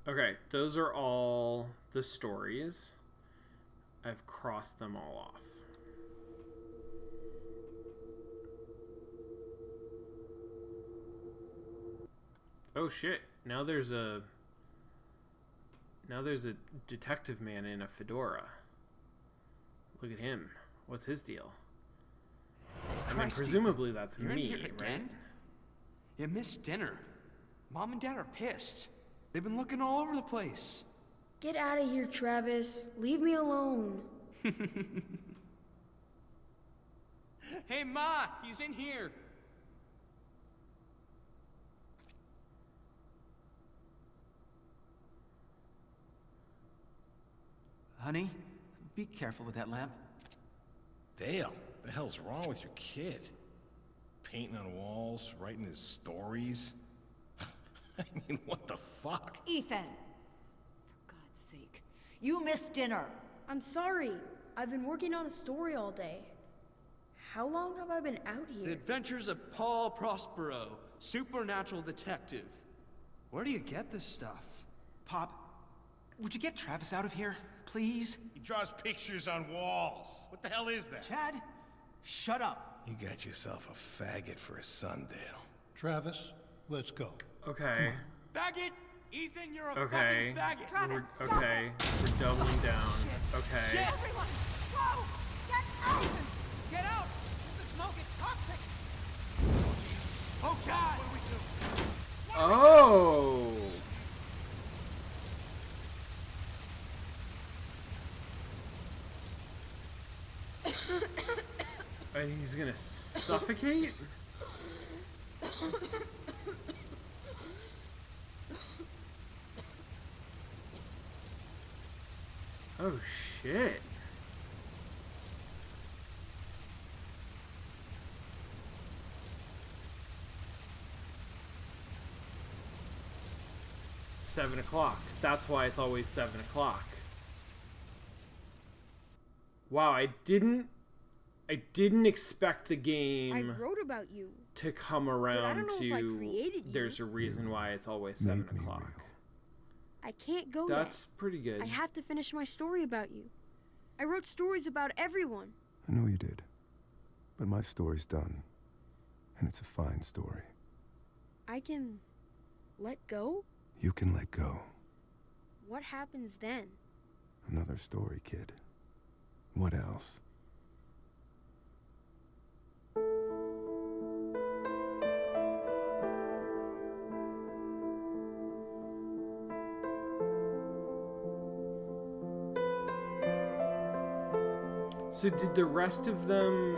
Okay, those are all the stories. I've crossed them all off. Oh shit, now there's a detective man in a fedora. Look at him. What's his deal? I mean, presumably that's You're me, in here again? right? You missed dinner. Mom and Dad are pissed. They've been looking all over the place. Get out of here, Travis. Leave me alone. Hey, Ma, he's in here. Honey, be careful with that lamp. Dale, the hell's wrong with your kid? Painting on walls, writing his stories. I mean, what the fuck? Ethan! For God's sake. You missed dinner! I'm sorry. I've been working on a story all day. How long have I been out The here? Adventures of Paul Prospero, supernatural detective. Where do you get this stuff? Pop, would you get Travis out of here, please? He draws pictures on walls. What the hell is that? Chad, shut up. You got yourself a faggot for a son, Dale. Travis, let's go. Okay. Faggot! Ethan, you're a Okay. fucking faggot! Travis, We're, stop okay. it! We're doubling down. Okay. Shit! Everyone, go! Get out! Get out! The smoke, it's toxic! Oh, God! What do we do? Oh! And he's gonna suffocate? Oh shit. Seven o'clock. That's why it's always 7 o'clock. Wow, I didn't expect the I game wrote about you. to come I around don't know if I to created you. there's a reason why it's always 7 made me o'clock. real. I can't go That's pretty good. yet. I have to finish my story about you. I wrote stories about everyone. I know you did. But my story's done. And it's a fine story. I can let go? You can let go. What happens then? Another story, kid. What else? So did the rest of them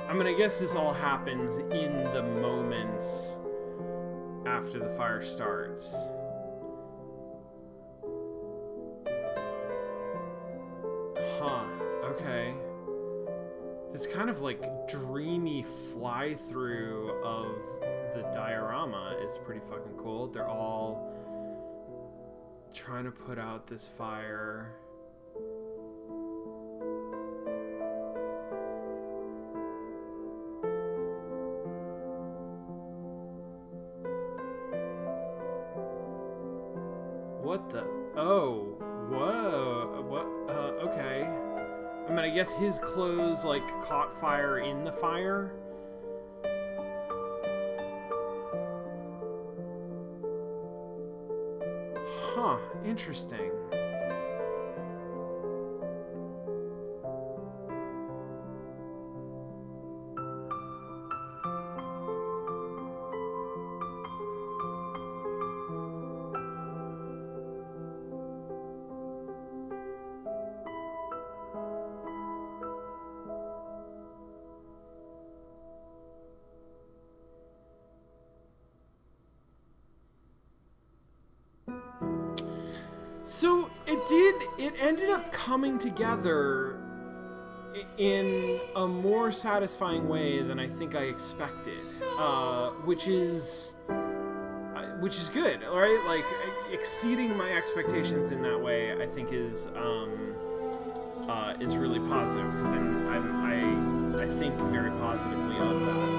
I mean, I guess this all happens in the moments after the fire starts. Huh, okay. This kind of like dreamy fly through of the diorama is pretty fucking cool. They're all trying to put out this fire. What the? Oh, whoa. What? Okay. I mean, I guess his clothes, like, caught fire in the fire. Huh. Interesting. So it ended up coming together in a more satisfying way than I think I expected, which is good, right? Like exceeding my expectations in that way, I think is is really positive, because I think very positively of that.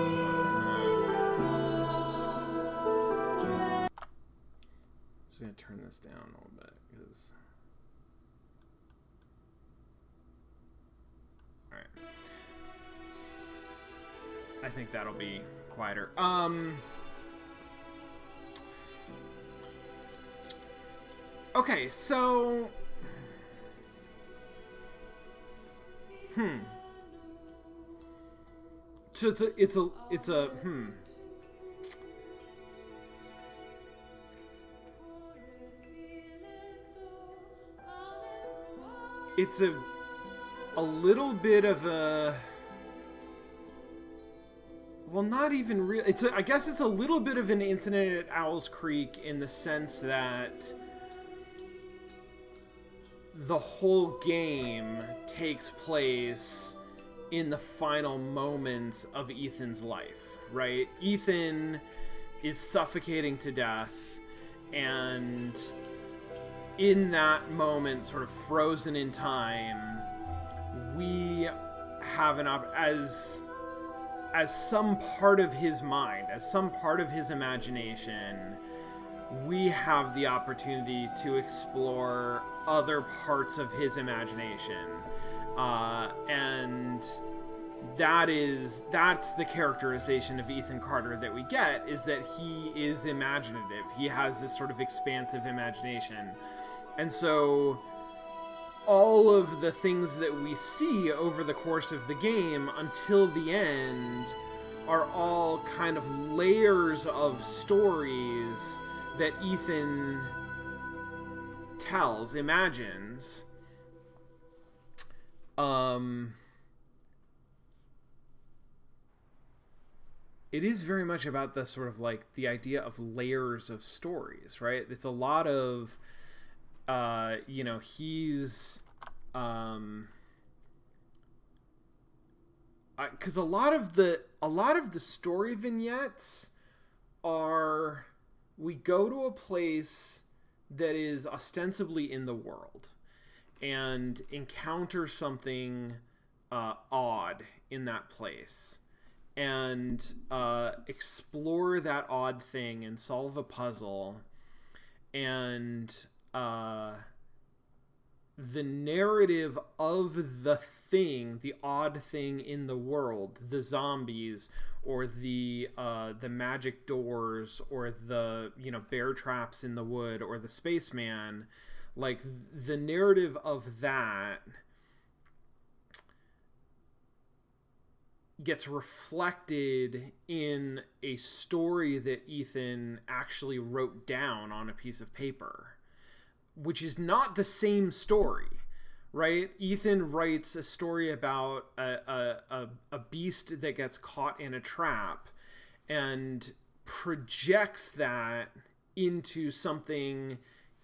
Just gonna turn this down a little bit because. All right. I think that'll be quieter. Okay, so. So it's a It's a little bit of a, well, not even real. I guess it's a little bit of an incident at Owl's Creek in the sense that the whole game takes place in the final moments of Ethan's life, right? Ethan is suffocating to death, and in that moment, sort of frozen in time, we have as some part of his mind, as some part of his imagination, we have the opportunity to explore other parts of his imagination. And that's the characterization of Ethan Carter that we get, is that he is imaginative. He has this sort of expansive imagination. And so all of the things that we see over the course of the game until the end are all kind of layers of stories that Ethan imagines. It is very much about the sort of like the idea of layers of stories, right? It's a lot of, he's, because a lot of the story vignettes are, we go to a place that is ostensibly in the world and encounter something odd in that place, and explore that odd thing and solve a puzzle, and the narrative of the thing, the odd thing in the world, the zombies, or the magic doors, or the bear traps in the wood, or the spaceman, like the narrative of that gets reflected in a story that Ethan actually wrote down on a piece of paper, which is not the same story, right? Ethan writes a story about a beast that gets caught in a trap and projects that into something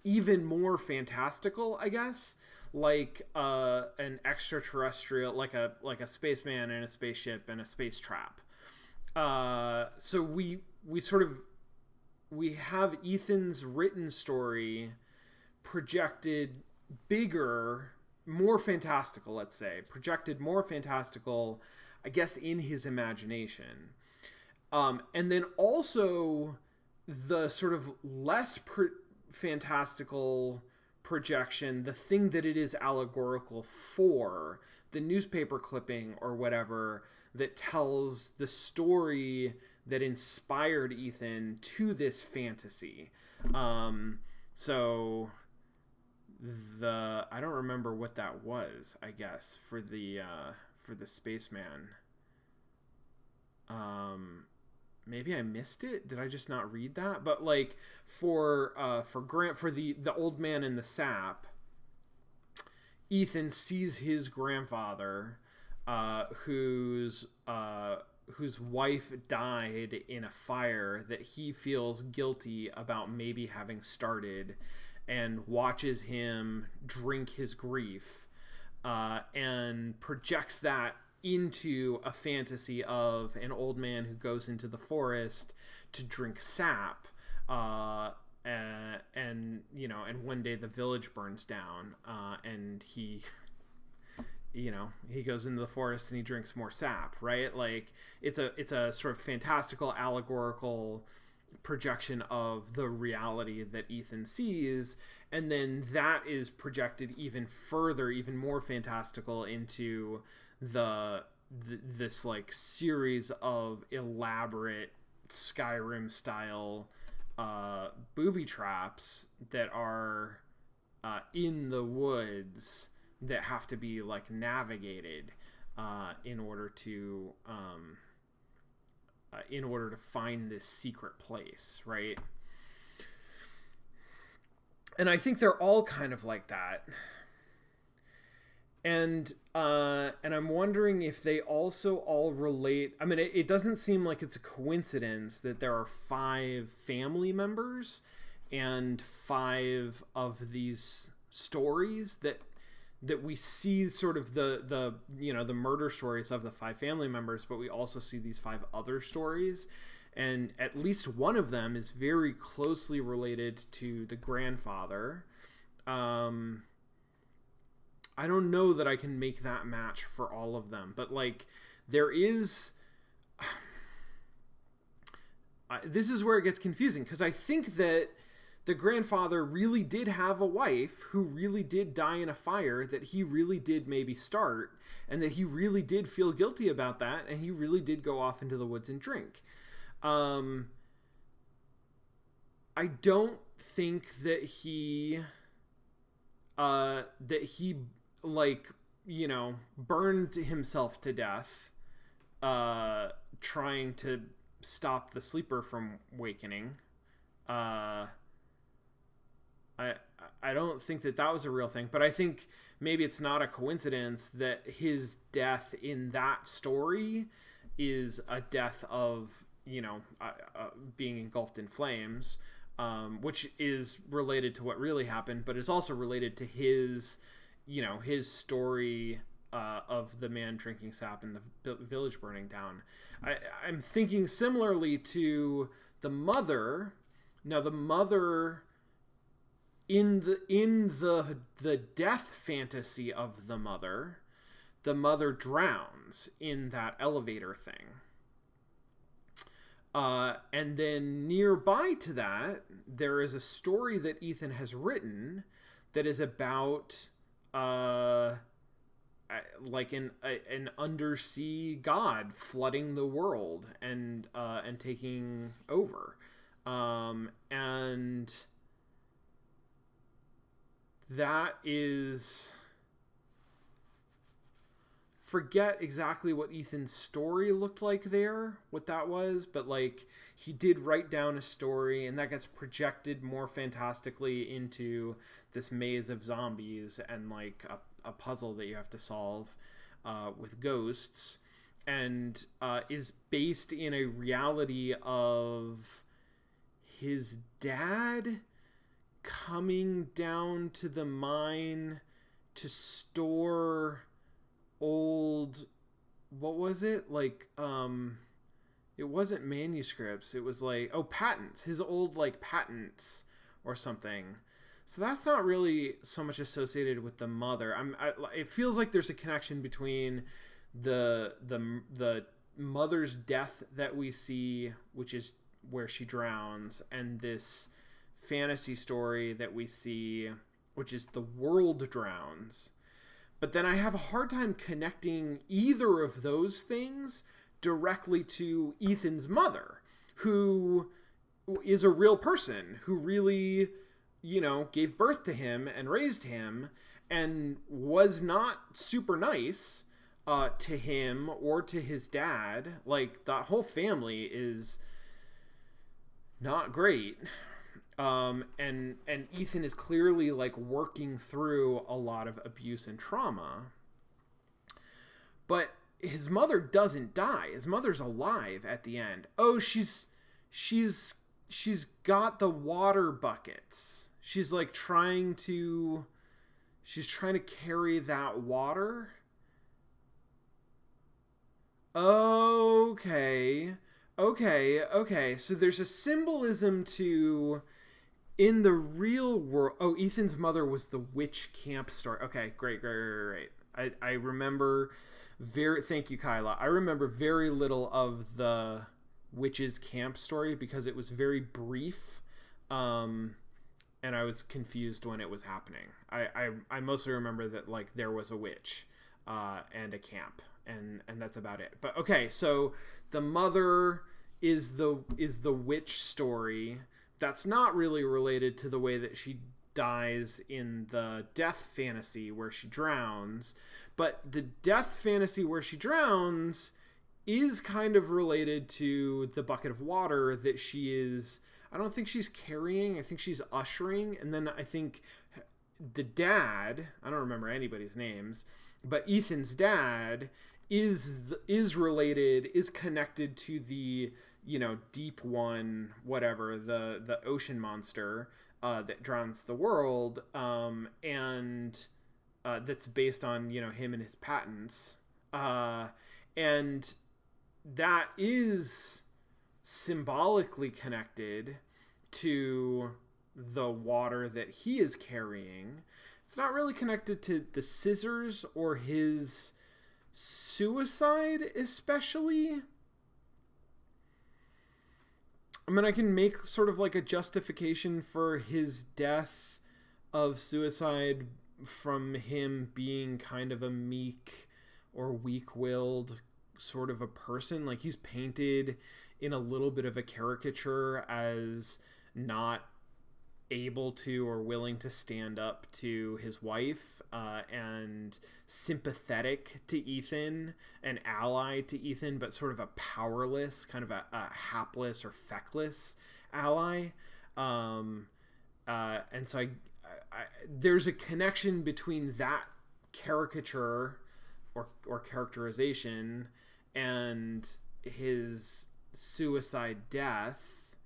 even more fantastical, I guess, like an extraterrestrial, like a spaceman and a spaceship and a space trap. So we have Ethan's written story projected bigger, more fantastical, let's say, projected more fantastical, I guess, in his imagination. And then also the sort of less fantastical projection, the thing that it is allegorical for, the newspaper clipping or whatever that tells the story that inspired Ethan to this fantasy. So I don't remember what that was, I guess, for the spaceman. Maybe I missed it. Did I just not read that? But like for Grant, for the old man in the sap, Ethan sees his grandfather, whose wife died in a fire that he feels guilty about maybe having started, and watches him drink his grief, and projects that into a fantasy of an old man who goes into the forest to drink sap, and one day the village burns down, and he he goes into the forest and he drinks more sap, right? Like it's a sort of fantastical, allegorical projection of the reality that Ethan sees, and then that is projected even further, even more fantastical into this like series of elaborate Skyrim style booby traps that are in the woods that have to be like navigated in order to find this secret place, right? And I think they're all kind of like that. And I'm wondering if they also all relate. I mean, it doesn't seem like it's a coincidence that there are 5 family members and 5 of these stories that we see sort of the murder stories of the 5 family members, but we also see these 5 other stories, and at least one of them is very closely related to the grandfather. I don't know that I can make that match for all of them, but like there is this is where it gets confusing, because I think that the grandfather really did have a wife who really did die in a fire that he really did maybe start, and that he really did feel guilty about that, and he really did go off into the woods and drink. I don't think that he like, burned himself to death trying to stop the sleeper from wakening. I don't think that was a real thing, but I think maybe it's not a coincidence that his death in that story is a death of, being engulfed in flames, which is related to what really happened, but it's also related to his story of the man drinking sap and the village burning down. I'm thinking similarly to the mother. Now, the mother in the death fantasy of the mother drowns in that elevator thing. And then nearby to that, there is a story that Ethan has written that is about like an undersea god flooding the world and taking over, and that is, forget exactly what Ethan's story looked like there, what that was, but like he did write down a story, and that gets projected more fantastically into this maze of zombies and like a puzzle that you have to solve with ghosts, and is based in a reality of his dad coming down to the mine to store old, what was it, like it wasn't manuscripts, it was like patents, his old like patents or something. So that's not really so much associated with the mother. It feels like there's a connection between the mother's death that we see, which is where she drowns, and this fantasy story that we see, which is the world drowns. But then I have a hard time connecting either of those things directly to Ethan's mother, who is a real person, who really, gave birth to him and raised him, and was not super nice to him or to his dad. Like, the whole family is not great. And Ethan is clearly like working through a lot of abuse and trauma, but his mother doesn't die. His mother's alive at the end. Oh, she's got the water buckets. She's like trying to carry that water. Okay. So there's a symbolism to, in the real world. Oh, Ethan's mother was the witch camp story. Okay, great. I remember thank you, Kyla. I remember very little of the witches camp story because it was very brief. And I was confused when it was happening. I mostly remember that like there was a witch and a camp, and that's about it. But okay, so the mother is the witch story. That's not really related to the way that she dies in the death fantasy where she drowns, but the death fantasy where she drowns is kind of related to the bucket of water that she is. I don't think she's carrying. I think she's ushering. And then I think the dad, I don't remember anybody's names, but Ethan's dad is related, is connected to the, deep one, whatever, the ocean monster that drowns the world. And that's based on, him and his patents. And that is symbolically connected to the water that he is carrying. It's not really connected to the scissors or his suicide, especially. I mean, I can make sort of like a justification for his death of suicide from him being kind of a meek or weak-willed sort of a person. Like, he's painted in a little bit of a caricature as not able to or willing to stand up to his wife, and sympathetic to Ethan, an ally to Ethan, but sort of a powerless, kind of a hapless or feckless ally. And so I there's a connection between that caricature or characterization and his suicide death,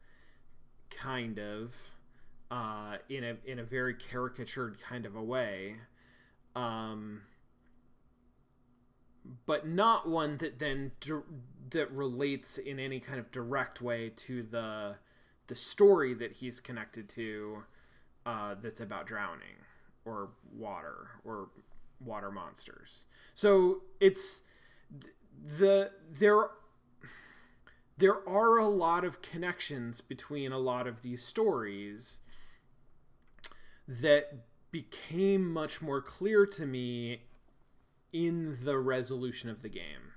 kind of, in a very caricatured kind of a way, but not one that then that relates in any kind of direct way to the story that he's connected to, that's about drowning or water monsters. So it's there are a lot of connections between a lot of these stories that became much more clear to me in the resolution of the game.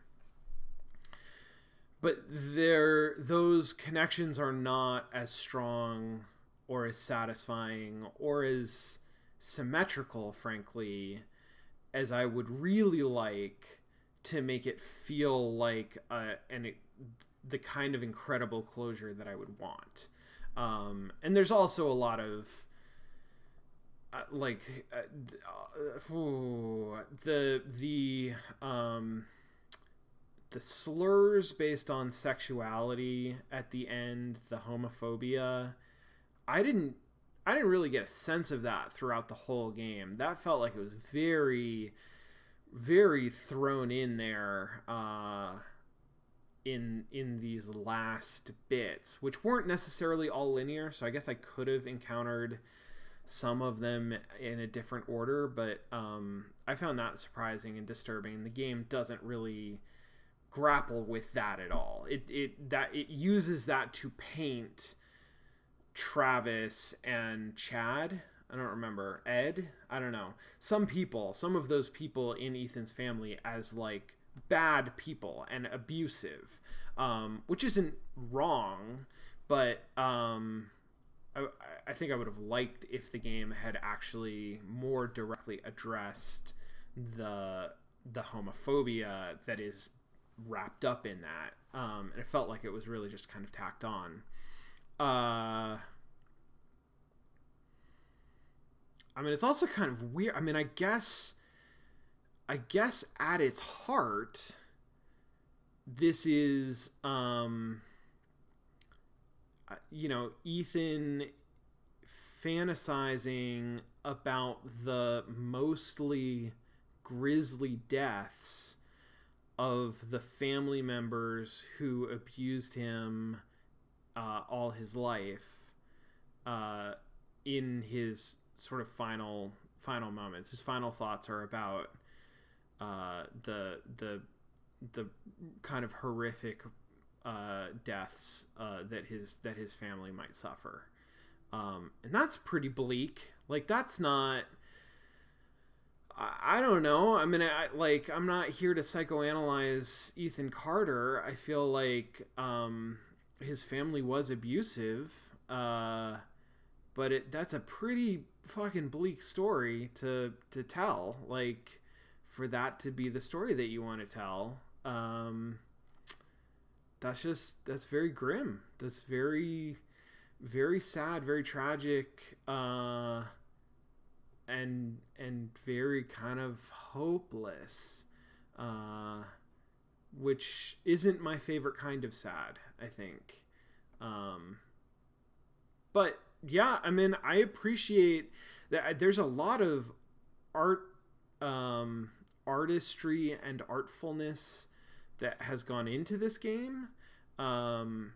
But those connections are not as strong or as satisfying or as symmetrical, frankly, as I would really like to make it feel like the kind of incredible closure that I would want. And there's also a lot of the slurs based on sexuality at the end, the homophobia. I didn't really get a sense of that throughout the whole game. That felt like it was very, very thrown in there in these last bits, which weren't necessarily all linear. So I guess I could have encountered some of them in a different order, but I found that surprising and disturbing. The game doesn't really grapple with that at all. It uses that to paint Travis and Chad. I don't remember. Ed? I don't know. Some of those people in Ethan's family as like bad people and abusive, which isn't wrong, but I think I would have liked if the game had actually more directly addressed the homophobia that is wrapped up in that. And it felt like it was really just kind of tacked on. I mean, it's also kind of weird. I mean, I guess at its heart, this is, Ethan fantasizing about the mostly grisly deaths of the family members who abused him all his life, in his sort of final moments. His final thoughts are about the kind of horrific deaths that his family might suffer. And that's pretty bleak. Like, that's not... I don't know. I mean, I'm not here to psychoanalyze Ethan Carter. I feel like his family was abusive, but that's a pretty fucking bleak story to tell. Like, for that to be the story that you want to tell, that's very grim. That's very, very sad, very tragic, and very kind of hopeless, which isn't my favorite kind of sad, I think. But yeah, I mean, I appreciate that there's a lot of artistry and artfulness that has gone into this game. And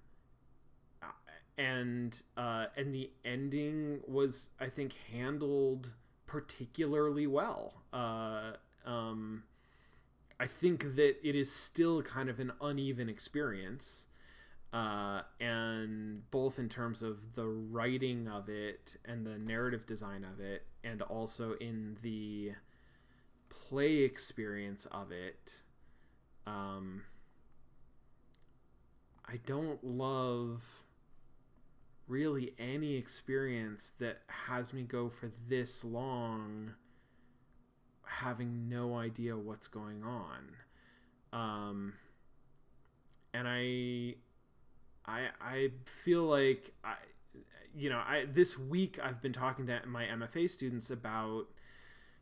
the ending was, I think, handled particularly well. I think that it is still kind of an uneven experience, and both in terms of the writing of it and the narrative design of it, and also in the play experience of it. I don't love really any experience that has me go for this long having no idea what's going on. And I feel like this week I've been talking to my MFA students about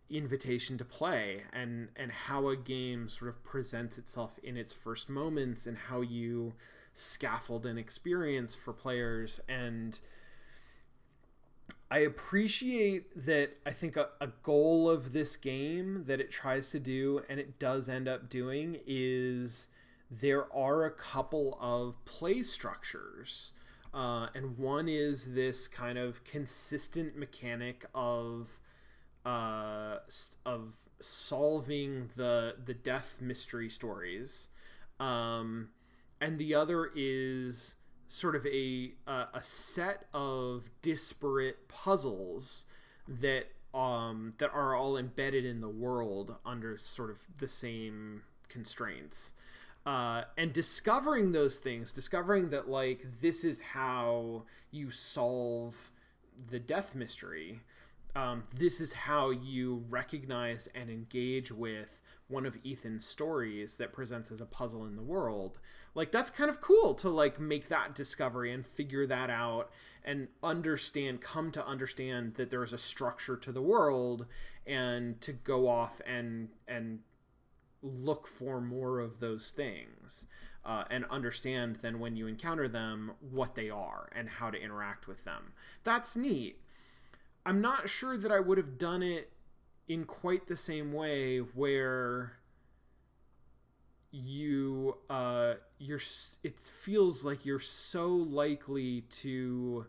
invitation to play and how a game sort of presents itself in its first moments, and how you scaffold an experience for players. And I appreciate that. I think a goal of this game that it tries to do, and it does end up doing, is there are a couple of play structures, and one is this kind of consistent mechanic of solving the death mystery stories, and the other is sort of a set of disparate puzzles that are all embedded in the world under sort of the same constraints, and discovering those things, discovering that, like, this is how you solve the death mystery. This is how you recognize and engage with one of Ethan's stories that presents as a puzzle in the world. Like, that's kind of cool to, like, make that discovery and figure that out and come to understand that there is a structure to the world, and to go off and look for more of those things, and understand then when you encounter them what they are and how to interact with them. That's neat. I'm not sure that I would have done it in quite the same way, where it feels like you're so likely to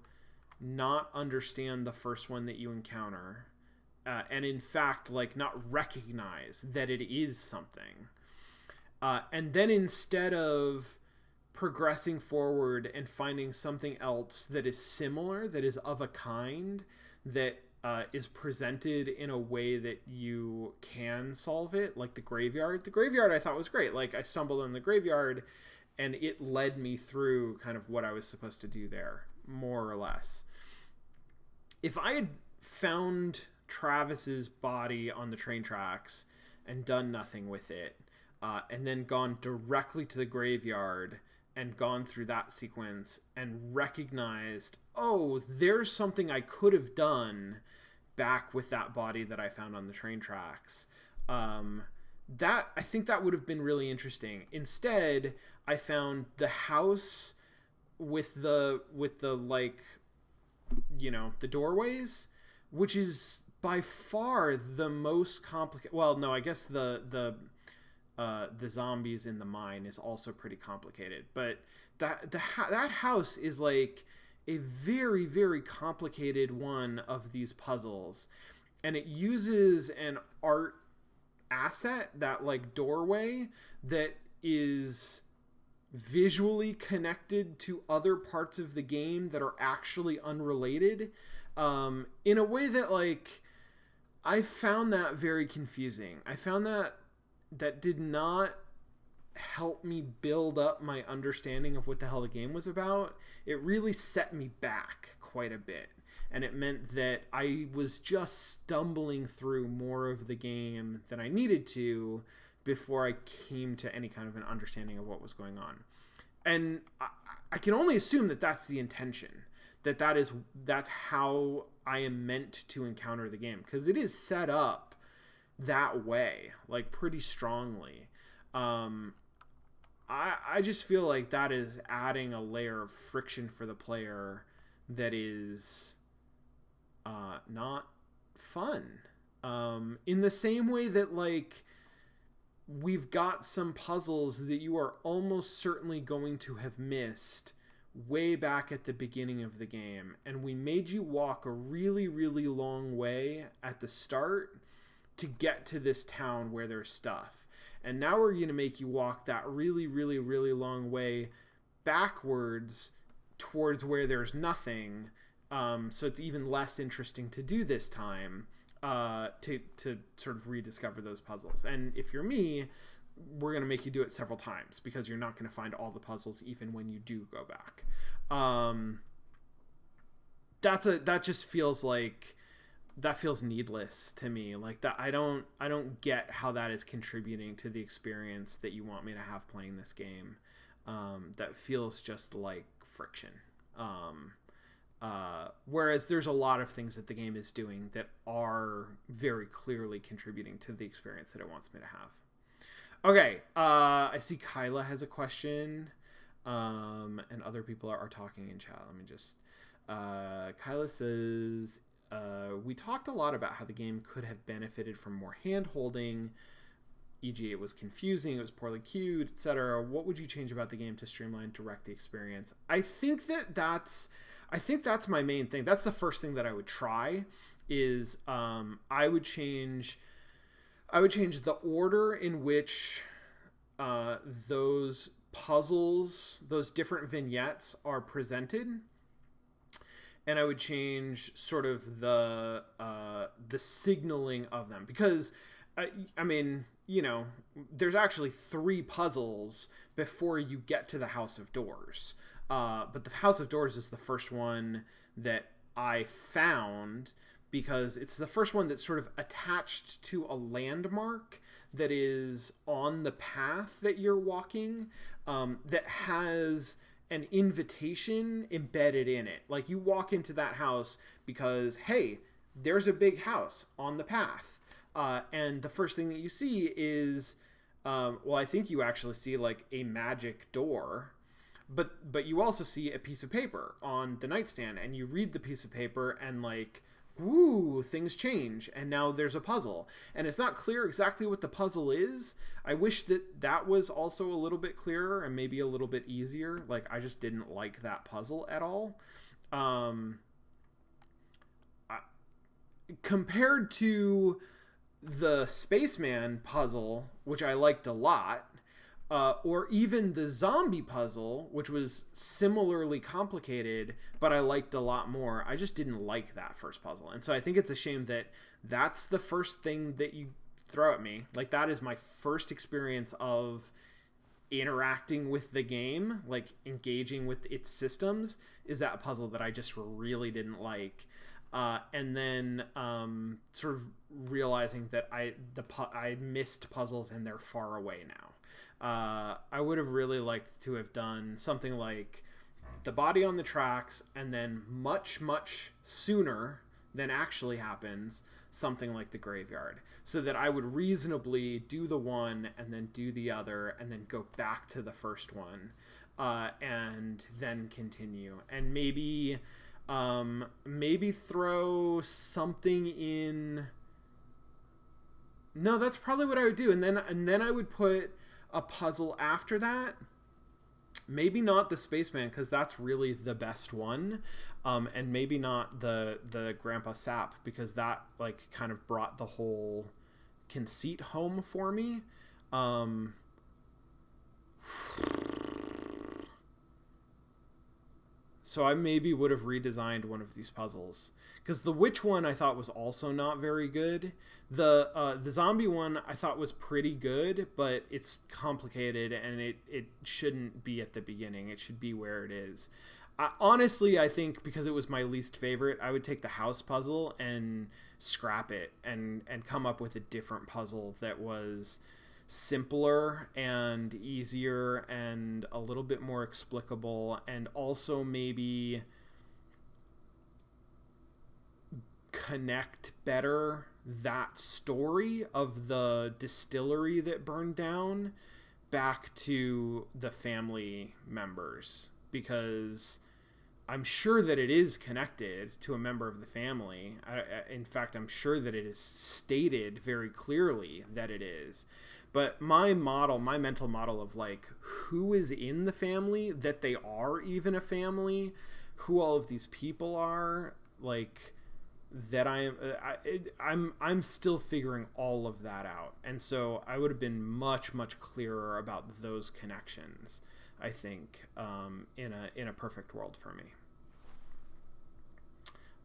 not understand the first one that you encounter, and in fact, like, not recognize that it is something, and then instead of progressing forward and finding something else that is similar, that is of a kind, that is presented in a way that you can solve it, like the graveyard. The graveyard I thought was great. Like, I stumbled in the graveyard and it led me through kind of what I was supposed to do there, more or less. If I had found Travis's body on the train tracks and done nothing with it, and then gone directly to the graveyard and gone through that sequence and recognized, oh, there's something I could have done back with that body that I found on the train tracks, that, I think that would have been really interesting. Instead, I found the house with the like, you know, the doorways, which is by far the most complicated. Well, no, I guess the zombies in the mine is also pretty complicated, but that house is like a very, very complicated one of these puzzles, and it uses an art asset, that like doorway that is visually connected to other parts of the game that are actually unrelated, in a way that like I found that very confusing. I found that did not help me build up my understanding of what the hell the game was about. It really set me back quite a bit, and it meant that I was just stumbling through more of the game than I needed to before I came to any kind of an understanding of what was going on. And I can only assume that that's the intention, that's how I am meant to encounter the game, because it is set up that way, like pretty strongly. I just feel like that is adding a layer of friction for the player that is not fun. In the same way that like we've got some puzzles that you are almost certainly going to have missed way back at the beginning of the game, and we made you walk a really, really long way at the start to get to this town where there's stuff. And now we're going to make you walk that really, really, really long way backwards towards where there's nothing. So it's even less interesting to do this time, to sort of rediscover those puzzles. And if you're me, we're going to make you do it several times, because you're not going to find all the puzzles even when you do go back. That just feels like, that feels needless to me. Like that, I don't get how that is contributing to the experience that you want me to have playing this game. That feels just like friction. Whereas there's a lot of things that the game is doing that are very clearly contributing to the experience that it wants me to have. Okay, I see Kyla has a question, and other people are talking in chat. Let me just... Kyla says, we talked a lot about how the game could have benefited from more hand-holding, e.g. it was confusing, it was poorly cued, etc. What would you change about the game to streamline, direct the experience? I think that's my main thing. That's the first thing that I would try, is I would change the order in which those puzzles, those different vignettes are presented, and I would change sort of the signaling of them, because I mean, you know, there's actually 3 puzzles before you get to the House of Doors, but the House of Doors is the first one that I found, because it's the first one that's sort of attached to a landmark that is on the path that you're walking, that has an invitation embedded in it. Like, you walk into that house because, hey, there's a big house on the path. And the first thing that you see is, well, I think you actually see like a magic door, but you also see a piece of paper on the nightstand, and you read the piece of paper, and like, woo, things change, and now there's a puzzle, and it's not clear exactly what the puzzle is. I wish that was also a little bit clearer and maybe a little bit easier. Like, I just didn't like that puzzle at all. Compared to the Spaceman puzzle, which I liked a lot, or even the zombie puzzle, which was similarly complicated, but I liked a lot more. I just didn't like that first puzzle. And so I think it's a shame that that's the first thing that you throw at me. Like, that is my first experience of interacting with the game, like engaging with its systems, is that puzzle that I just really didn't like. And then sort of realizing that I missed puzzles and they're far away now. I would have really liked to have done something like the body on the tracks, and then much, much sooner than actually happens, something like the graveyard, so that I would reasonably do the one and then do the other and then go back to the first one, and then continue. And maybe throw something in. No, that's probably what I would do. And then I would put a puzzle after that. Maybe not the Spaceman, because that's really the best one. And maybe not the Grandpa Sap, because that like kind of brought the whole conceit home for me. So I maybe would have redesigned one of these puzzles, because the witch one I thought was also not very good. The zombie one I thought was pretty good, but it's complicated and it shouldn't be at the beginning. It should be where it is. Honestly, I think because it was my least favorite, I would take the house puzzle and scrap it and come up with a different puzzle that was simpler and easier and a little bit more explicable, and also maybe connect better that story of the distillery that burned down back to the family members, because I'm sure that it is connected to a member of the family. In fact, I'm sure that it is stated very clearly that it is. But my mental model of like who is in the family, that they are even a family, who all of these people are, like that I'm still figuring all of that out. And so I would have been much clearer about those connections, I think, in a perfect world for me.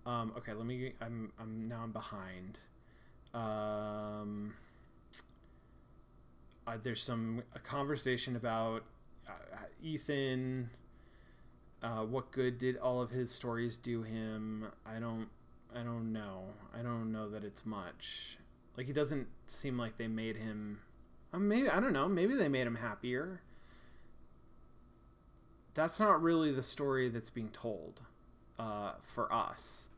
Okay, I'm behind. There's a conversation about Ethan. What good did all of his stories do him? I don't know. I don't know that it's much. Like, he doesn't seem like they made him. Maybe, I don't know. Maybe they made him happier. That's not really the story that's being told for us.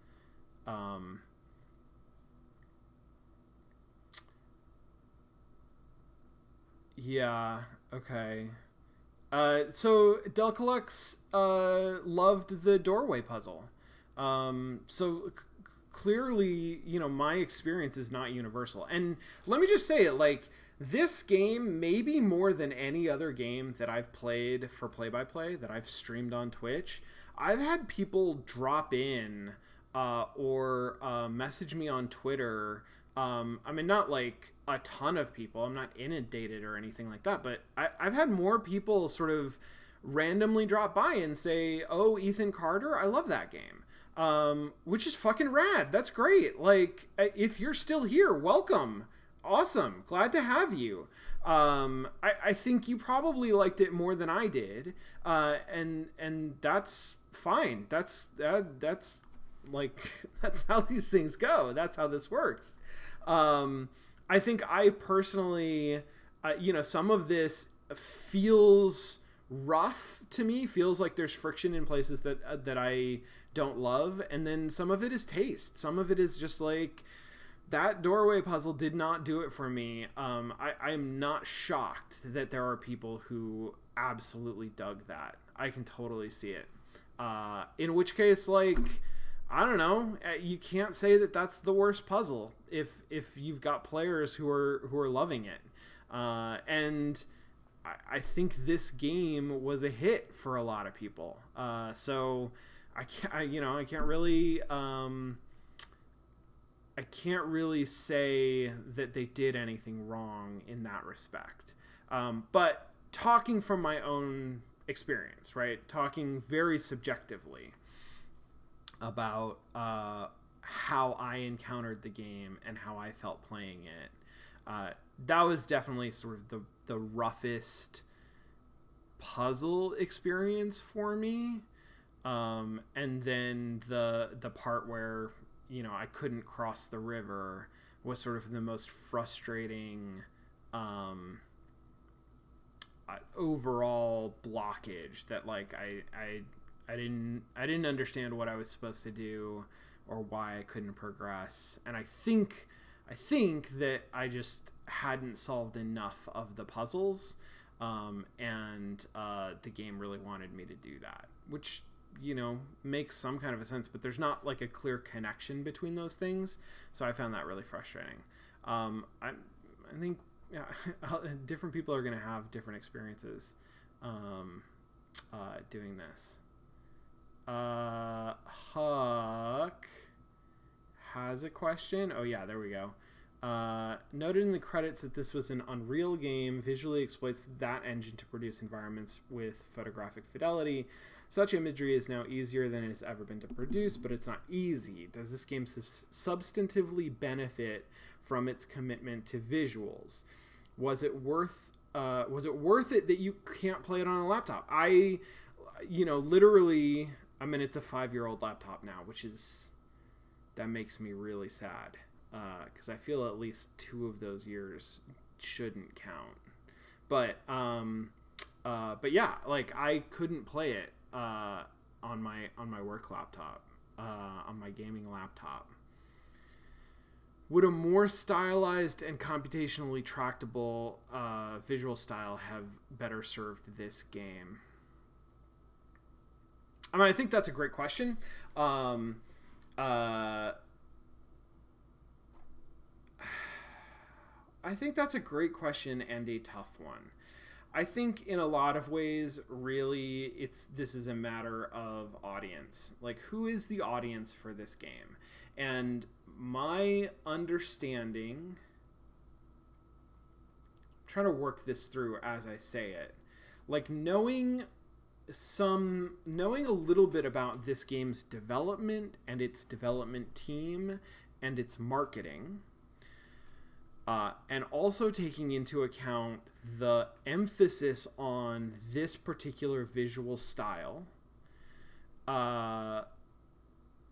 Yeah, okay. So Delcalux loved the doorway puzzle. Clearly, my experience is not universal. And let me just say it, like, this game, maybe more than any other game that I've played for play-by-play, that I've streamed on Twitch, I've had people drop in or message me on Twitter. I mean, not like a ton of people. I'm not inundated or anything like that, but I've had more people sort of randomly drop by and say, "Oh, Ethan Carter, I love that game," which is fucking rad. That's great. Like, if you're still here, welcome. Awesome. Glad to have you. I think you probably liked it more than I did, and that's fine. That's like, that's how these things go. That's how this works. I think I personally, some of this feels rough to me, feels like there's friction in places that I don't love. And then some of it is taste. Some of it is just like, that doorway puzzle did not do it for me. I'm not shocked that there are people who absolutely dug that. I can totally see it. In which case, like, I don't know. You can't say that that's the worst puzzle if you've got players who are loving it. And I think this game was a hit for a lot of people. So I can't really say that they did anything wrong in that respect. But talking from my own experience, right? Talking very subjectively about how I encountered the game and how I felt playing it. That was definitely sort of the roughest puzzle experience for me. And then the part where, I couldn't cross the river was sort of the most frustrating overall blockage that, like, I didn't understand what I was supposed to do or why I couldn't progress. And I think that I just hadn't solved enough of the puzzles, and the game really wanted me to do that, which, makes some kind of a sense, but there's not like a clear connection between those things. So I found that really frustrating. I think, yeah, different people are going to have different experiences doing this. Huck has a question. Oh yeah, there we go. Noted in the credits that this was an Unreal game, visually exploits that engine to produce environments with photographic fidelity. Such imagery is now easier than it has ever been to produce, but it's not easy. Does this game substantively benefit from its commitment to visuals? Was it worth it that you can't play it on a laptop? Literally, I mean, it's a 5-year-old laptop now, that makes me really sad. Because I feel at least 2 of those years shouldn't count. But yeah, like I couldn't play it on my work laptop, on my gaming laptop. Would a more stylized and computationally tractable visual style have better served this game? I mean, I think that's a great question. I think that's a great question and a tough one. I think in a lot of ways, really, this is a matter of audience. Like, who is the audience for this game? And my understanding, I'm trying to work this through as I say it, like knowing a little bit about this game's development and its development team and its marketing, and also taking into account the emphasis on this particular visual style,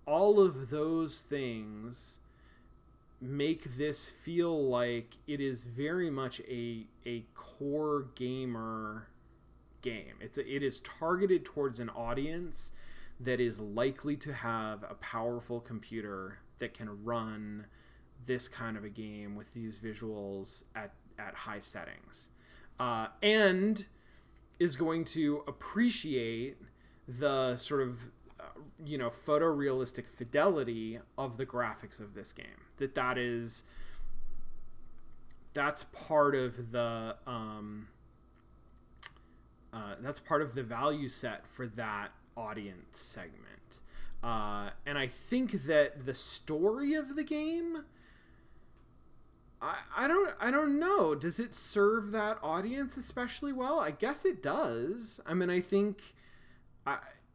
all of those things make this feel like it is very much a core gamer game. It is targeted towards an audience that is likely to have a powerful computer that can run this kind of a game with these visuals at high settings, and is going to appreciate the sort of photorealistic fidelity of the graphics of this game. That's part of the value set for that audience segment. And I think that the story of the game, I don't know. Does it serve that audience especially well? I guess it does. I mean, I think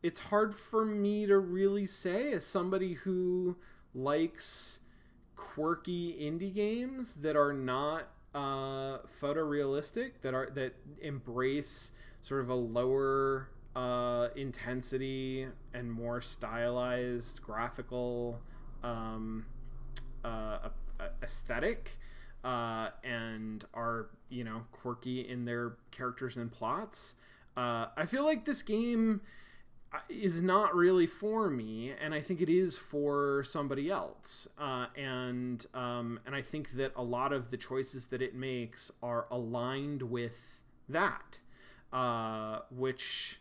it's hard for me to really say, as somebody who likes quirky indie games that are not photorealistic, that embrace sort of a lower intensity and more stylized graphical aesthetic, and are quirky in their characters and plots. I feel like this game is not really for me, and I think it is for somebody else. And I think that a lot of the choices that it makes are aligned with that, which,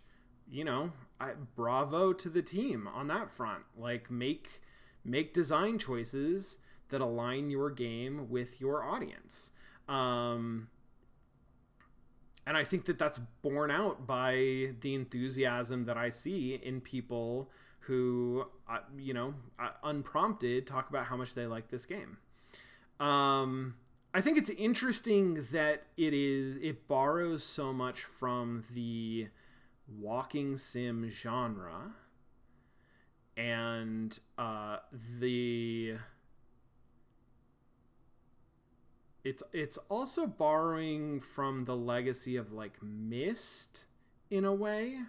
bravo to the team on that front. Like, make design choices that align your game with your audience. And I think that that's borne out by the enthusiasm that I see in people who, unprompted, talk about how much they like this game. I think it's interesting that it borrows so much from the walking sim genre, and it's also borrowing from the legacy of like Myst in a way,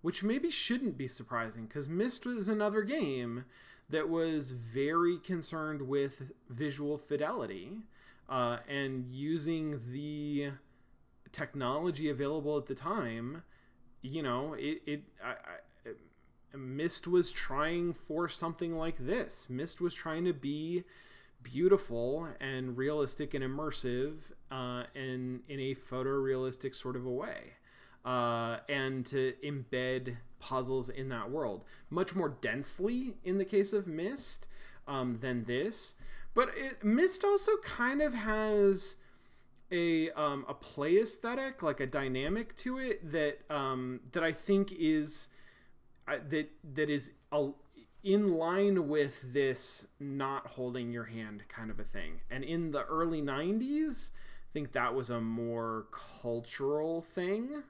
which maybe shouldn't be surprising, because Myst was another game that was very concerned with visual fidelity, and using the technology available at the time. Myst was trying for something like this. Myst was trying to be beautiful and realistic and immersive, in a photorealistic sort of a way, and to embed puzzles in that world much more densely in the case of Myst than this. But Myst also kind of has a play aesthetic, like a dynamic to it that I think is in line with this not holding your hand kind of a thing. And in the early 90s, I think that was a more cultural thing.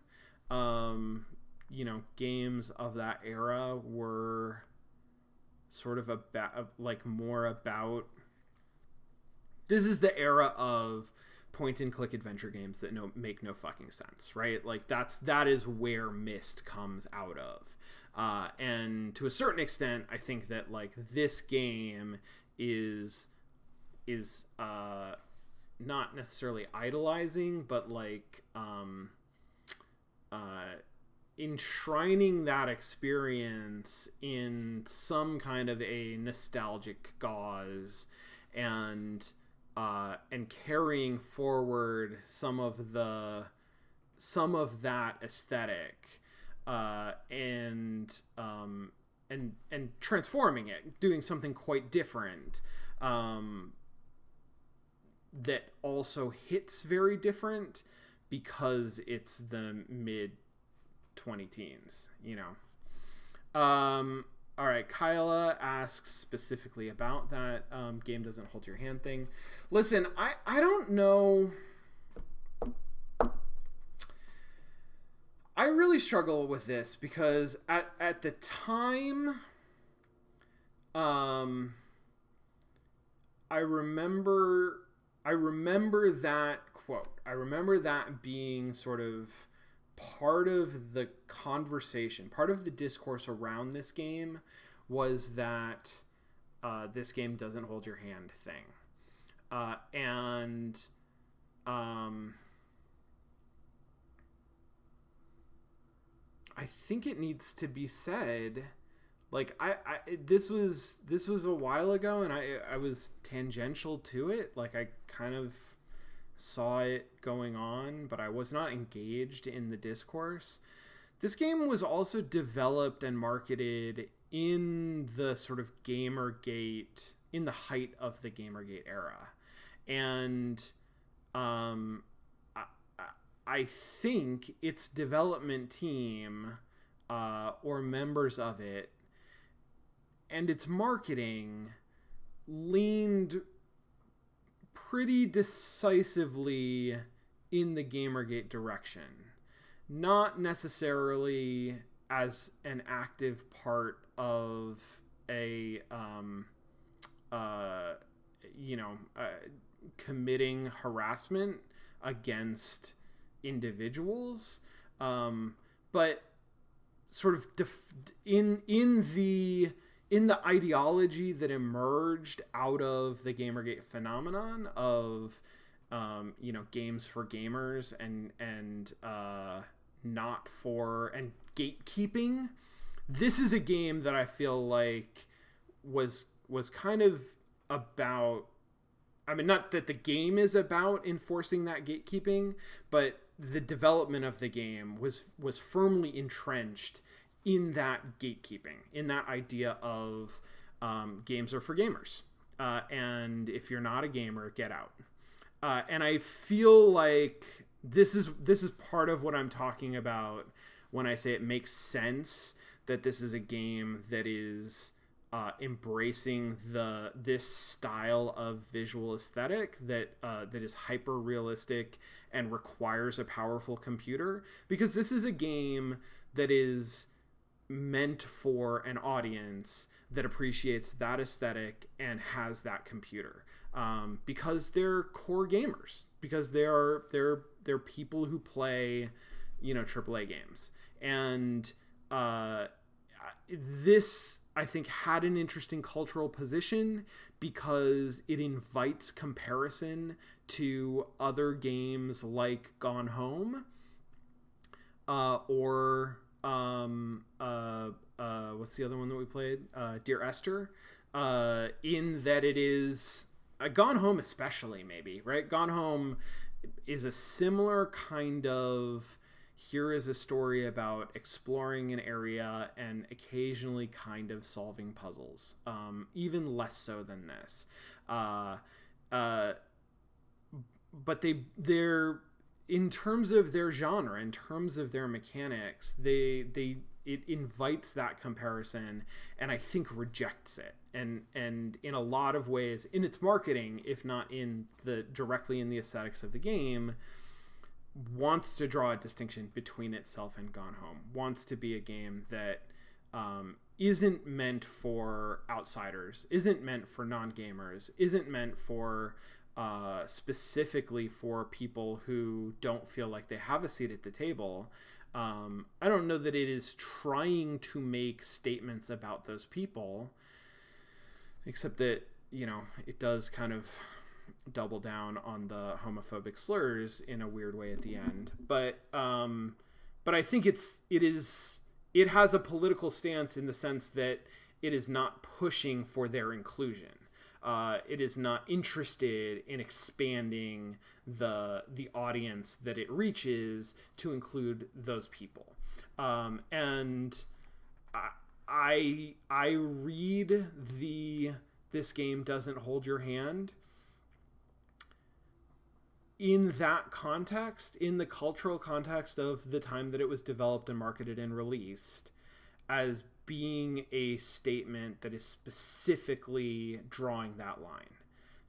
You know, games of that era were sort of about, like, more about, this is the era of point and click adventure games that make no fucking sense, right? Like that is where Myst comes out of. And to a certain extent, I think that like this game is not necessarily idolizing, but like enshrining that experience in some kind of a nostalgic gauze, and carrying forward some of that aesthetic, and transforming it, doing something quite different, that also hits very different because it's the mid 20 teens, you know. All right, Kyla asks specifically about that game doesn't hold your hand thing. Listen, I don't know. I really struggle with this because at the time, I remember that quote. I remember that being sort of part of the conversation, part of the discourse around this game was that this game doesn't hold your hand thing. And I think it needs to be said, like this was a while ago, and I was tangential to it. Like I kind of saw it going on, but I was not engaged in the discourse. This game was also developed and marketed in the sort of Gamergate, in the height of the Gamergate era. And I think its development team, or members of it, and its marketing leaned pretty decisively in the Gamergate direction. Not necessarily as an active part of a, committing harassment against individuals, but sort of in the ideology that emerged out of the Gamergate phenomenon of, games for gamers and not for, and gatekeeping. This is a game that I feel like was kind of about, I mean, not that the game is about enforcing that gatekeeping, but the development of the game was firmly entrenched in that gatekeeping, in that idea of games are for gamers, and if you're not a gamer, get out. And I feel like this is part of what I'm talking about when I say it makes sense that this is a game that is embracing this style of visual aesthetic that is hyper realistic and requires a powerful computer, because this is a game that is meant for an audience that appreciates that aesthetic and has that computer, because they're core gamers, because they're people who play, AAA games. And this, I think, had an interesting cultural position because it invites comparison to other games like Gone Home, or what's the other one that we played? Dear Esther, in that it is Gone Home, especially, maybe, right? Gone Home is a similar kind of, here is a story about exploring an area and occasionally kind of solving puzzles, even less so than this. But they're in terms of their genre, in terms of their mechanics, it it invites that comparison, and I think rejects it. And in a lot of ways, in its marketing, if not in the directly in the aesthetics of the game, wants to draw a distinction between itself and Gone Home. Wants to be a game that isn't meant for outsiders, isn't meant for non-gamers, isn't meant for specifically for people who don't feel like they have a seat at the table. I don't know that it is trying to make statements about those people, except that, you know, it does kind of double down on the homophobic slurs in a weird way at the end. But I think it has a political stance in the sense that it is not pushing for their inclusion. It is not interested in expanding the audience that it reaches to include those people. And I read this game doesn't hold your hand in that context, in the cultural context of the time that it was developed and marketed and released, as being a statement that is specifically drawing that line.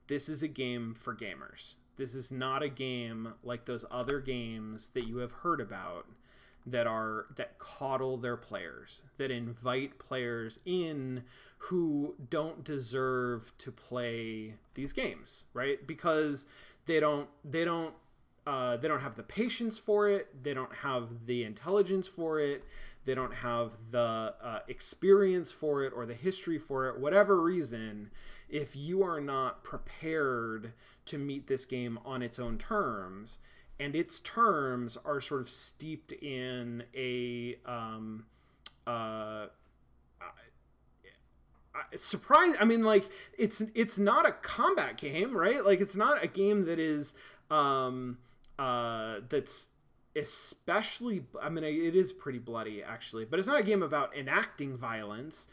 This is a game for gamers. This is not a game like those other games that you have heard about that coddle their players, that invite players in who don't deserve to play these games, right? Because they don't have the patience for it. They don't have the intelligence for it. They don't have the experience for it or the history for it. Whatever reason, if you are not prepared to meet this game on its own terms, and its terms are sort of steeped in a surprise. I mean, like, it's not a combat game, right? Like, it's not a game that is that's especially, I mean, it is pretty bloody actually, but it's not a game about enacting violence.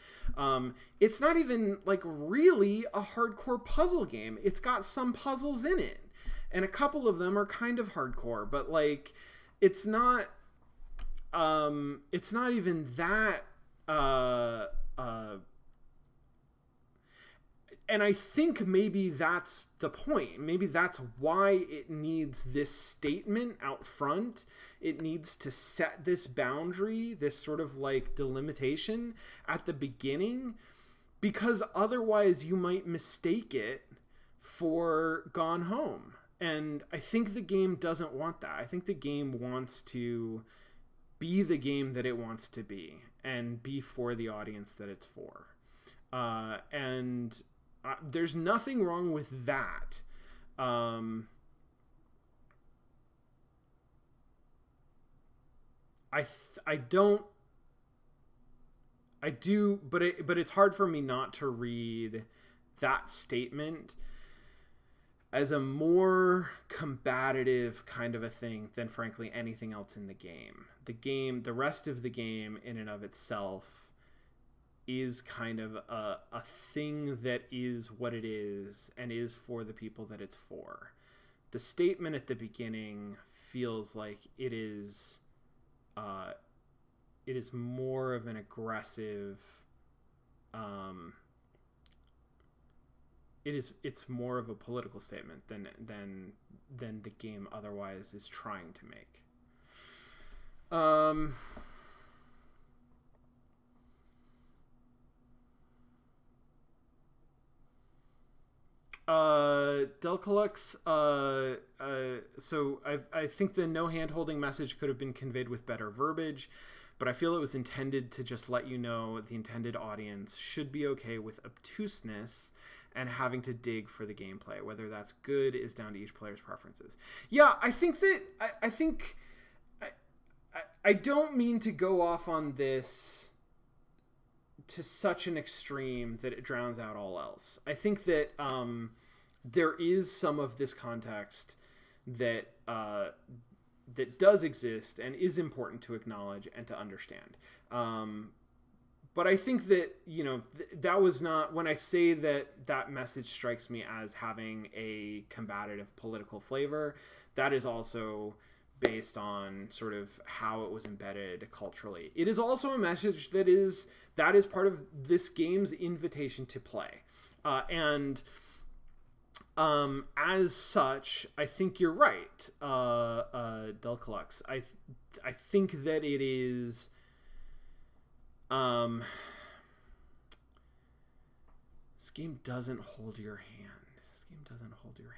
It's not even like really a hardcore puzzle game. It's got some puzzles in it, and a couple of them are kind of hardcore, but like it's not even that and I think maybe that's the point. Maybe that's why it needs this statement out front. It needs to set this boundary, this sort of like delimitation at the beginning, because otherwise you might mistake it for Gone Home. And I think the game doesn't want that. I think the game wants to be the game that it wants to be and be for the audience that it's for. And there's nothing wrong with that. But it's hard for me not to read that statement as a more combative kind of a thing than frankly anything else in the game. The rest of the game in and of itself is kind of a thing that is what it is and is for the people that it's for. The statement at the beginning feels like it is more of an aggressive, it's more of a political statement than the game otherwise is trying to make. Delcalux, so I think the no hand-holding message could have been conveyed with better verbiage, but I feel it was intended to just let you know the intended audience should be okay with obtuseness and having to dig for the gameplay. Whether that's good is down to each player's preferences. Yeah, I think that I don't mean to go off on this to such an extreme that it drowns out all else. I think that there is some of this context that that does exist and is important to acknowledge and to understand. But I think that, you know, that was not, when I say that message strikes me as having a combative political flavor, that is also based on sort of how it was embedded culturally. It is also a message that is part of this game's invitation to play. And as such, I think you're right, Delcalux. I think that it is... this game doesn't hold your hand. This game doesn't hold your hand.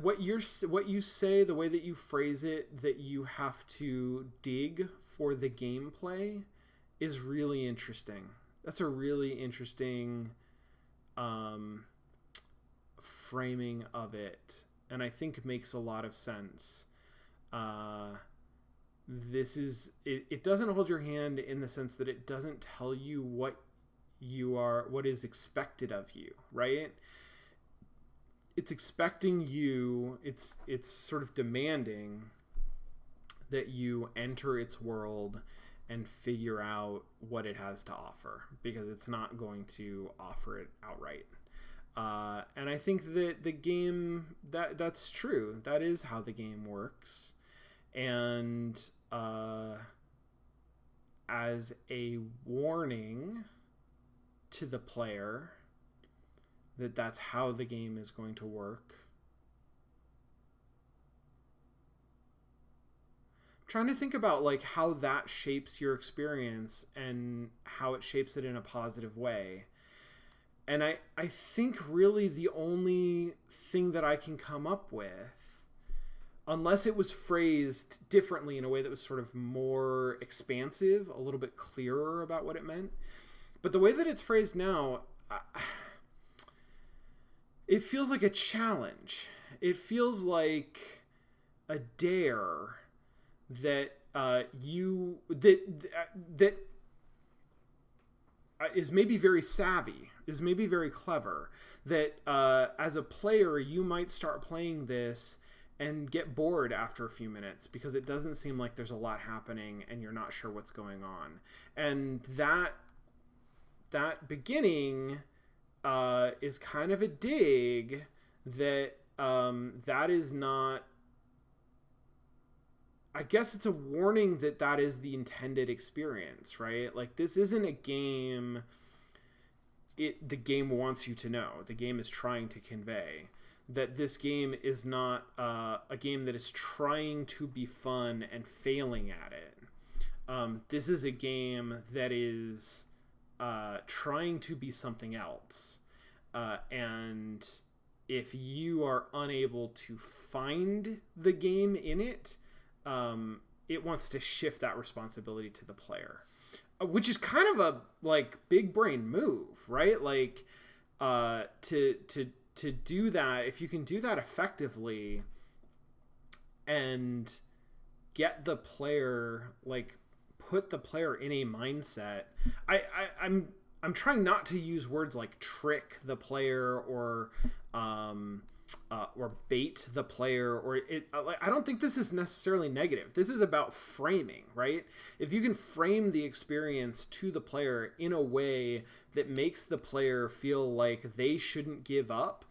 What you say, the way that you phrase it, that you have to dig for the gameplay, is really interesting. That's a really interesting framing of it, and I think it makes a lot of sense. It doesn't hold your hand in the sense that it doesn't tell you what is expected of you, right? It's expecting you, it's sort of demanding that you enter its world and figure out what it has to offer, because it's not going to offer it outright. And I think that the game, that's true. That is how the game works. And as a warning to the player that that's how the game is going to work, I'm trying to think about like how that shapes your experience and how it shapes it in a positive way. And I think really the only thing that I can come up with, unless it was phrased differently in a way that was sort of more expansive, a little bit clearer about what it meant. But the way that it's phrased now, it feels like a challenge. It feels like a dare that is maybe very savvy, is maybe very clever. That as a player, you might start playing this and get bored after a few minutes because it doesn't seem like there's a lot happening and you're not sure what's going on. And that beginning is kind of a dig that that is not... I guess it's a warning that is the intended experience, right? Like, this isn't a game the game wants you to know. The game is trying to convey that this game is not a game that is trying to be fun and failing at it. This is a game that is trying to be something else. And if you are unable to find the game in it, it wants to shift that responsibility to the player, which is kind of a like big brain move, right? Like to do that, if you can do that effectively and get the player, like put the player in a mindset. I'm trying not to use words like trick the player or bait the player, or I don't think this is necessarily negative. This is about framing, right? If you can frame the experience to the player in a way that makes the player feel like they shouldn't give up,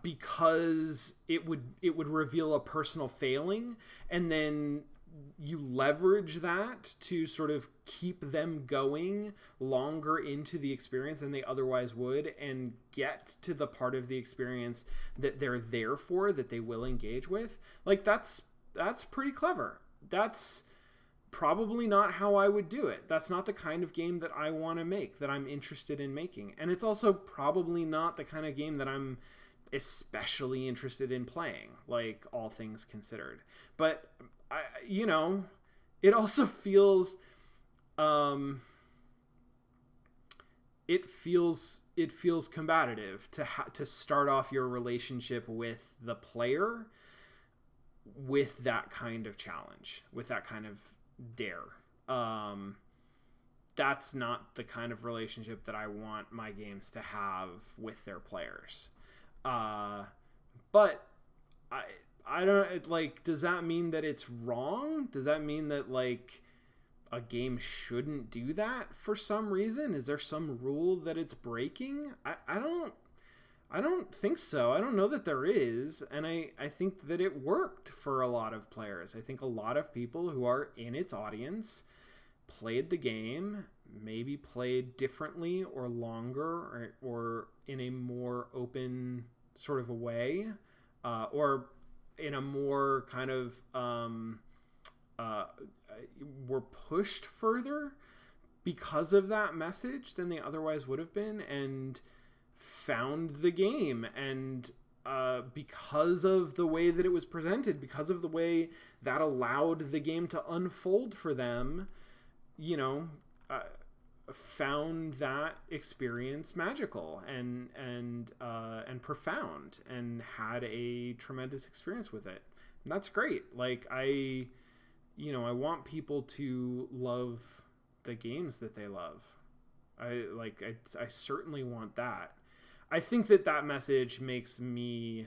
because it would reveal a personal failing, and then you leverage that to sort of keep them going longer into the experience than they otherwise would, and get to the part of the experience that they're there for, that they will engage with. Like, that's pretty clever. That's probably not how I would do it. That's not the kind of game that I want to make, that I'm interested in making. And it's also probably not the kind of game that I'm especially interested in playing, like, all things considered. But it also feels, it feels combative to start off your relationship with the player with that kind of challenge, with that kind of dare. That's not the kind of relationship that I want my games to have with their players. But I don't, like, does that mean that it's wrong? Does that mean that, like, a game shouldn't do that for some reason? Is there some rule that it's breaking? I I don't think so. I don't know that there is. And I think that it worked for a lot of players. I think a lot of people who are in its audience played the game, maybe played differently or longer or in a more open sort of a way, or in a more kind of were pushed further because of that message than they otherwise would have been, and found the game, and because of the way that it was presented, because of the way that allowed the game to unfold for them, found that experience magical and profound, and had a tremendous experience with it. And that's great. Like, I want people to love the games that they love. I certainly want that. I think that message makes me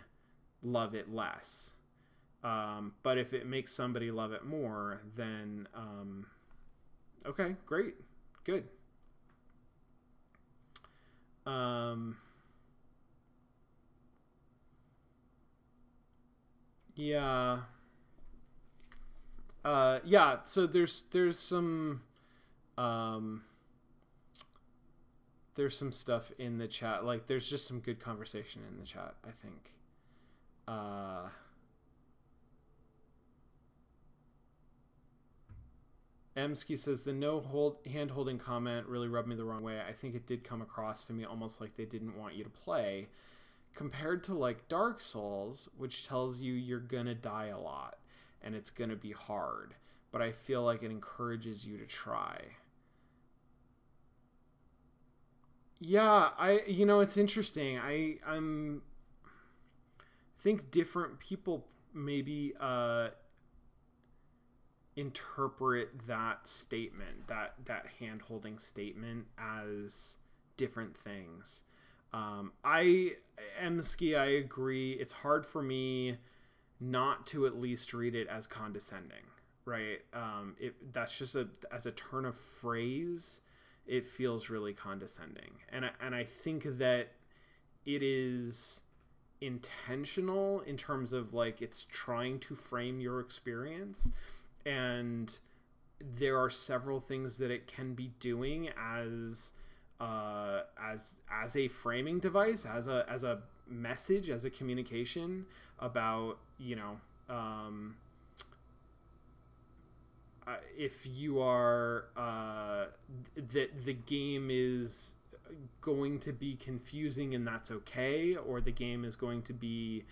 love it less. But if it makes somebody love it more, then okay, great, good. Yeah. Yeah. So there's some stuff in the chat. Like, there's just some good conversation in the chat, I think. Emsky says the hand-holding comment really rubbed me the wrong way. I think it did come across to me almost like they didn't want you to play, compared to like Dark Souls, which tells you you're gonna die a lot and it's gonna be hard, but I feel like it encourages you to try. Yeah, it's interesting. I think different people maybe interpret that statement, that hand-holding statement, as different things. I agree. It's hard for me not to at least read it as condescending, right? That's just as a turn of phrase, it feels really condescending. And I think that it is intentional in terms of like it's trying to frame your experience, and there are several things that it can be doing as a framing device, as a message, as a communication about, if you are that the game is going to be confusing and that's okay, or the game is going to be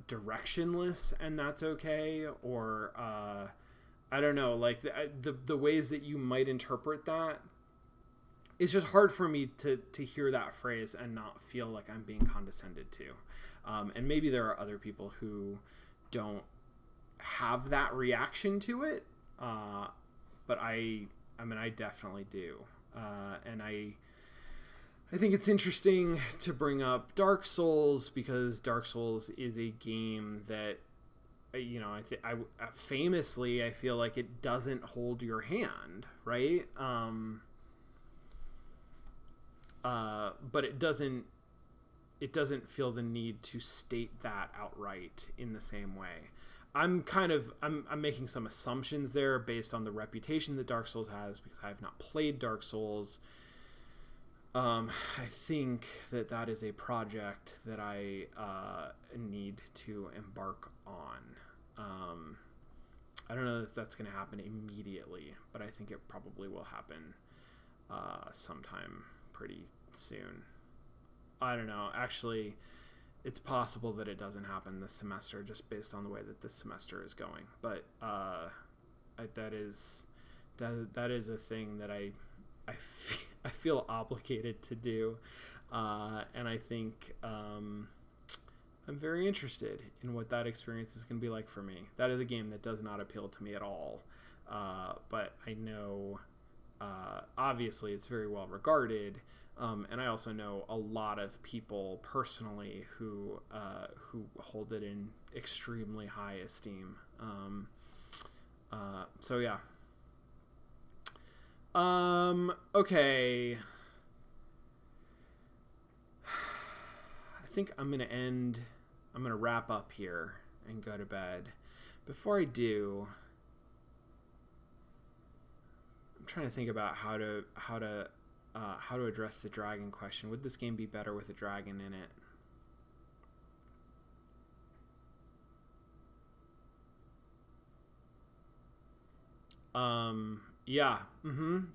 directionless and that's okay, or I don't know, like the ways that you might interpret that. It's just hard for me to hear that phrase and not feel like I'm being condescended to. And maybe there are other people who don't have that reaction to it, but I definitely do. And I think it's interesting to bring up Dark Souls, because Dark Souls is a game that, famously, I feel like it doesn't hold your hand, right? But it doesn't feel the need to state that outright in the same way. I'm making some assumptions there based on the reputation that Dark Souls has, because I have not played Dark Souls. I think that is a project that I need to embark on. I don't know if that's going to happen immediately, but I think it probably will happen sometime pretty soon. I don't know. Actually, it's possible that it doesn't happen this semester, just based on the way that this semester is going. But that is a thing that I feel obligated to do, and I think I'm very interested in what that experience is going to be like for me. That is a game that does not appeal to me at all, but I know obviously it's very well regarded, and I also know a lot of people personally who hold it in extremely high esteem. So yeah. Okay. think I'm gonna wrap up here and go to bed. Before I do, I'm trying to think about how to address the dragon question. Would this game be better with a dragon in it? Yeah.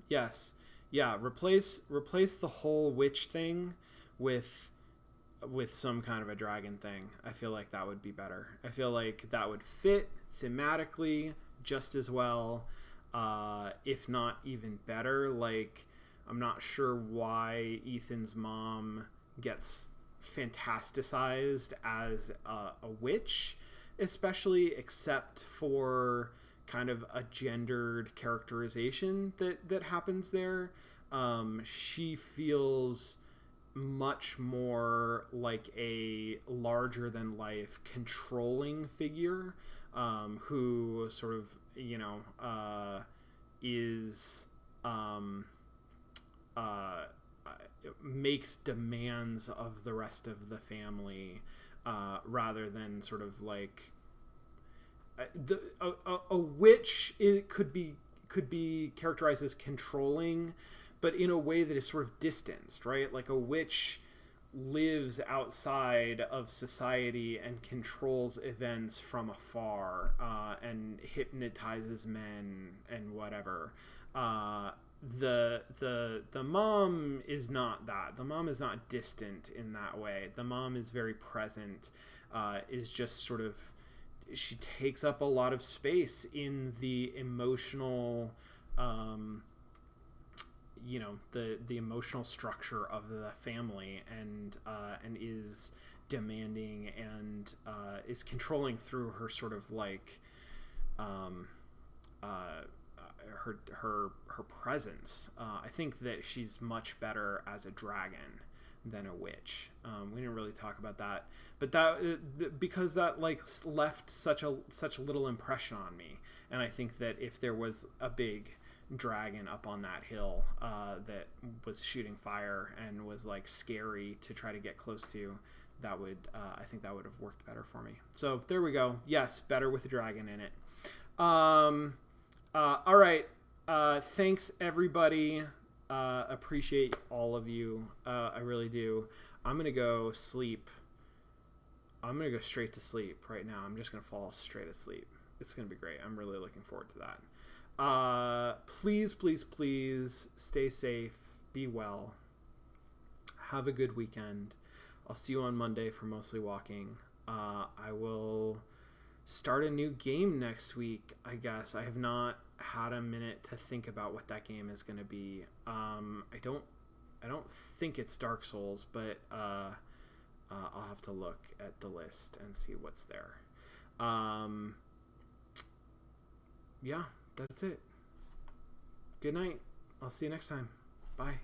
Yes. Yeah. Replace the whole witch thing with some kind of a dragon thing. I feel like that would be better. I feel like that would fit thematically just as well, if not even better. Like, I'm not sure why Ethan's mom gets fantasticized as a witch, especially, except for kind of a gendered characterization that happens there. She feels much more like a larger than life controlling figure, who sort of, is makes demands of the rest of the family, rather than sort of like a witch. It could be characterized as controlling, but in a way that is sort of distanced, right? Like, a witch lives outside of society and controls events from afar, and hypnotizes men and whatever. The mom is not that. The mom is not distant in that way. The mom is very present. Is just sort of, she takes up a lot of space in the emotional, the emotional structure of the family, and is demanding, and is controlling through her sort of like her presence. I think that she's much better as a dragon than a witch. We didn't really talk about that, but that, because that like left such a little impression on me. And I think that if there was a big dragon up on that hill, that was shooting fire and was like scary to try to get close to, that would, I think that would have worked better for me. So there we go. Yes, better with a dragon in it. All right. Thanks everybody. Appreciate all of you. I really do. I'm going to go sleep. I'm going to go straight to sleep right now. I'm just going to fall straight asleep. It's going to be great. I'm really looking forward to that. Please stay safe. Be well. Have a good weekend. I'll see you on Monday for Mostly Walking. I will start a new game next week, I guess. I have not had a minute to think about what that game is going to be. I don't think it's Dark Souls, but I'll have to look at the list and see what's there. Yeah, that's it. Good night. I'll see you next time. Bye.